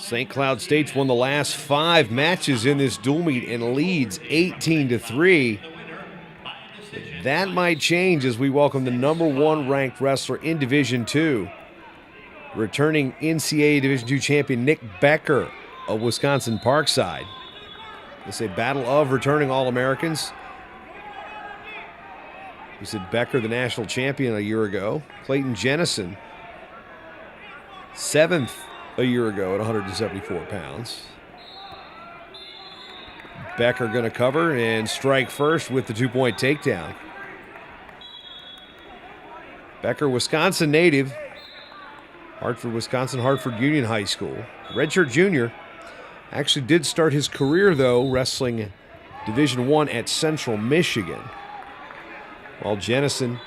St. Cloud State's won the last 5 matches in this dual meet and leads 18-3. That might change as we welcome the #1 ranked wrestler in Division II, returning NCAA Division II champion Nick Becker of Wisconsin Parkside. It's a battle of returning All-Americans. We said Becker, the national champion a year ago. Clayton Jennissen, 7th a year ago at 174 pounds. Becker going to cover and strike first with the 2-point takedown. Becker, Wisconsin native. Hartford, Wisconsin, Hartford Union High School. Redshirt junior. Actually did start his career, though, wrestling Division I at Central Michigan. While Jennissen,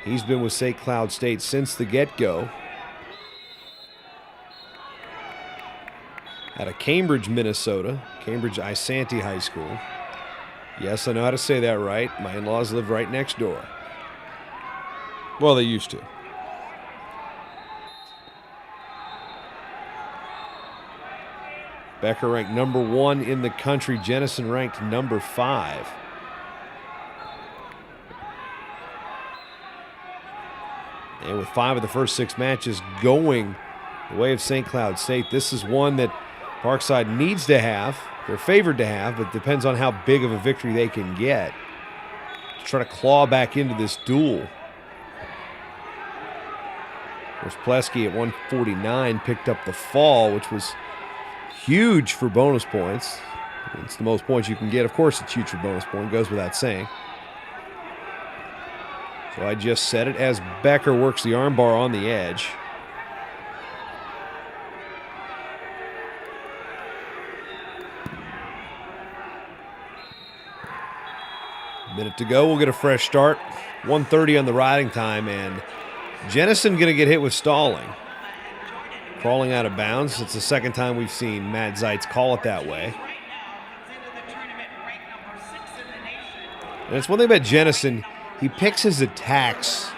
he's been with St. Cloud State since the get-go. Out of Cambridge, Minnesota. Cambridge Isanti High School. Yes, I know how to say that right. My in-laws live right next door. Well, they used to. Becker ranked #1 in the country. Jennissen ranked #5. And with 5 of the first 6 matches going the way of St. Cloud State, this is one that Parkside needs to have. They're favored to have, but depends on how big of a victory they can get to try to claw back into this duel. Of course, Plesky at 149 picked up the fall, which was huge for bonus points. It's the most points you can get. Of course, it's huge for bonus point. Goes without saying. So I just said it as Becker works the armbar on the edge. Minute to go. We'll get a fresh start. 1:30 on the riding time, and Jennissen going to get hit with stalling. Crawling out of bounds. It's the second time we've seen Matt Zeitz call it that way. And it's one thing about Jennissen, he picks his attacks.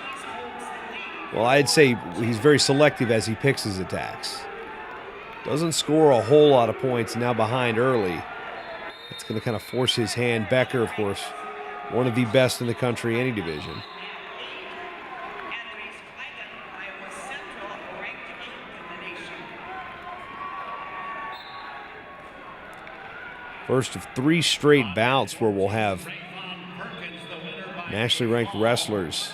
Well, I'd say he's very selective as he picks his attacks. Doesn't score a whole lot of points, now behind early. It's going to kind of force his hand. Becker, of course, one of the best in the country, any division. First of 3 straight bouts where we'll have nationally ranked wrestlers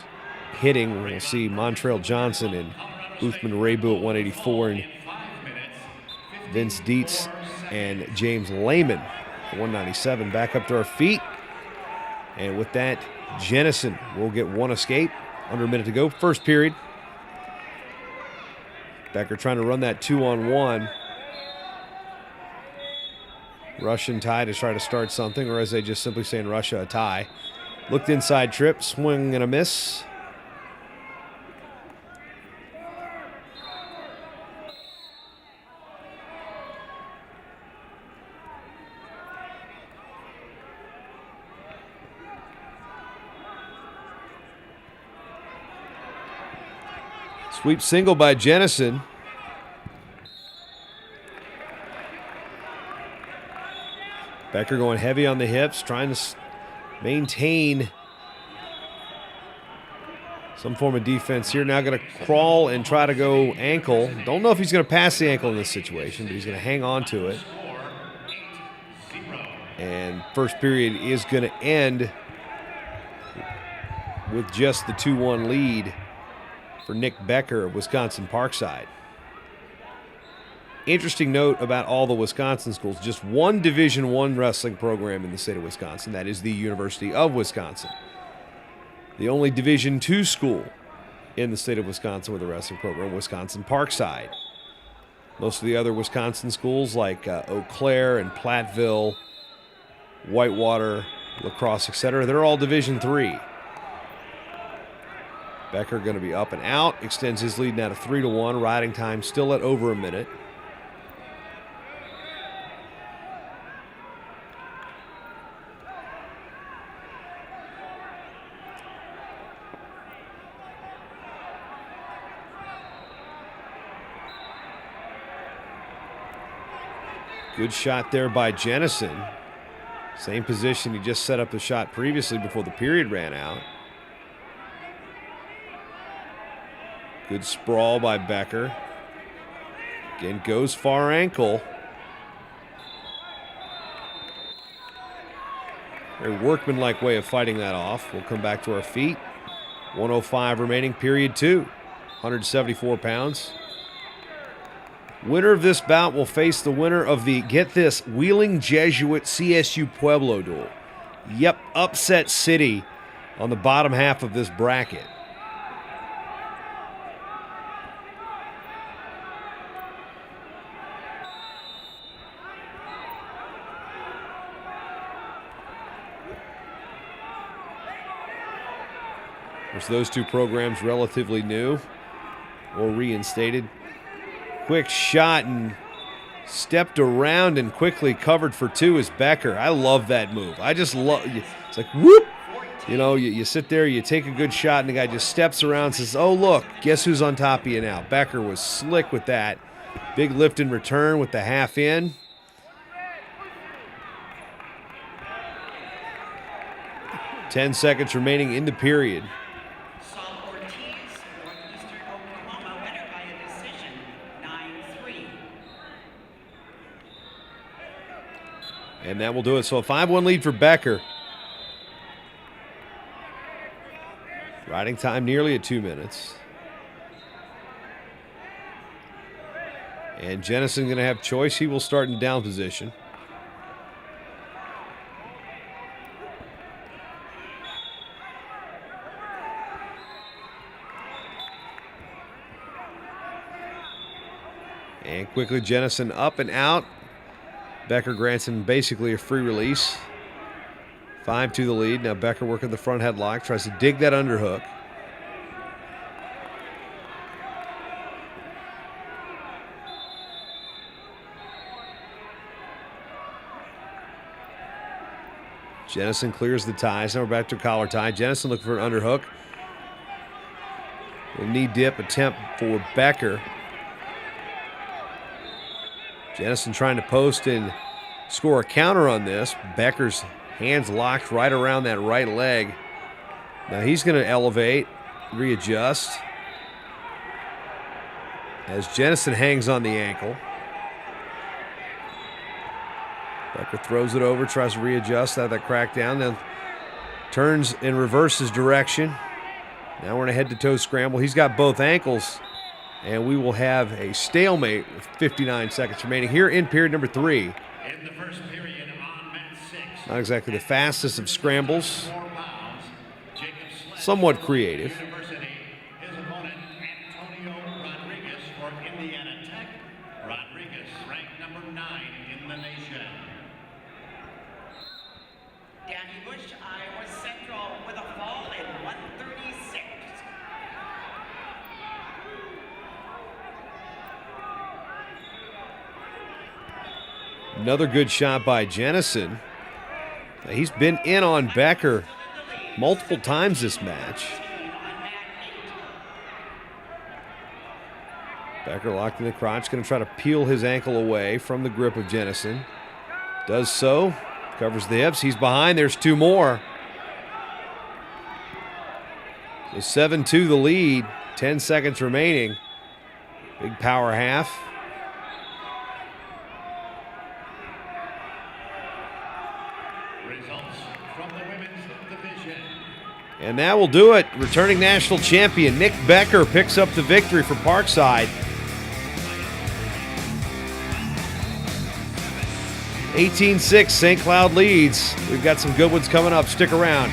hitting. We'll see Montrell Johnson and Uthman Rebu at 184, and Vince Dietz and James Lehman at 197. Back up to our feet. And with that, Jennissen will get 1 escape. Under a minute to go. First period. Becker trying to run that 2-on-1. Russian tie to try to start something, or as they just simply say in Russia, a tie. Looked inside trip, swing and a miss. Sweep single by Jennissen. Becker going heavy on the hips, trying to maintain some form of defense here. Now going to crawl and try to go ankle. Don't know if he's going to pass the ankle in this situation, but he's going to hang on to it. And first period is going to end with just the 2-1 lead for Nick Becker of Wisconsin Parkside. Interesting note about all the Wisconsin schools, just one Division I wrestling program in the state of Wisconsin. That is the University of Wisconsin. The only Division II school in the state of Wisconsin with a wrestling program, Wisconsin Parkside. Most of the other Wisconsin schools like Eau Claire and Platteville, Whitewater, La Crosse, etc., they're all Division III. Becker going to be up and out, extends his lead now to 3-1. Riding time still at over a minute. Good shot there by Jennissen. Same position he just set up the shot previously before the period ran out. Good sprawl by Becker. Again, goes far ankle. Very workmanlike way of fighting that off. We'll come back to our feet. 1:05 remaining, period 2. 174 pounds. Winner of this bout will face the winner of the, get this, Wheeling Jesuit CSU Pueblo duel. Yep, upset city on the bottom half of this bracket. There's those two programs relatively new or reinstated. Quick shot and stepped around and quickly covered for 2 is Becker. I love that move. I just love, it's like whoop. You know, you sit there, you take a good shot, and the guy just steps around and says, oh, look, guess who's on top of you now? Becker was slick with that. Big lift and return with the half in. Ten seconds remaining in the period. And that will do it. So a 5-1 lead for Becker. Riding time nearly at 2 minutes. And Jennissen going to have choice. He will start in down position. And quickly Jennissen up and out. Becker grants him basically a free release. 5 to the lead. Now Becker working the front headlock. Tries to dig that underhook. Jennissen clears the ties. Now we're back to collar tie. Jennissen looking for an underhook. A knee dip attempt for Becker. Jennissen trying to post and score a counter on this. Becker's hands locked right around that right leg. Now he's going to elevate, readjust. As Jennissen hangs on the ankle. Becker throws it over, tries to readjust out of that crackdown, then turns and reverses direction. Now we're in a head-to-toe scramble. He's got both ankles. And we will have a stalemate with 59 seconds remaining here in period number 3. In the first period on mat 6. Not exactly the fastest of scrambles. Somewhat creative. His opponent, Antonio Rodriguez for Indiana Tech. Rodriguez ranked number 9 in the nation. Danny Bush, Iowa Central with a fall in 136. Another good shot by Jennissen. He's been in on Becker multiple times this match. Becker locked in the crotch, going to try to peel his ankle away from the grip of Jennissen. Does so, covers the hips. He's behind. There's 2 more. So 7-2 the lead. 10 seconds remaining. Big power half. And that will do it. Returning national champion Nick Becker picks up the victory for Parkside. 18-6, St. Cloud leads. We've got some good ones coming up. Stick around.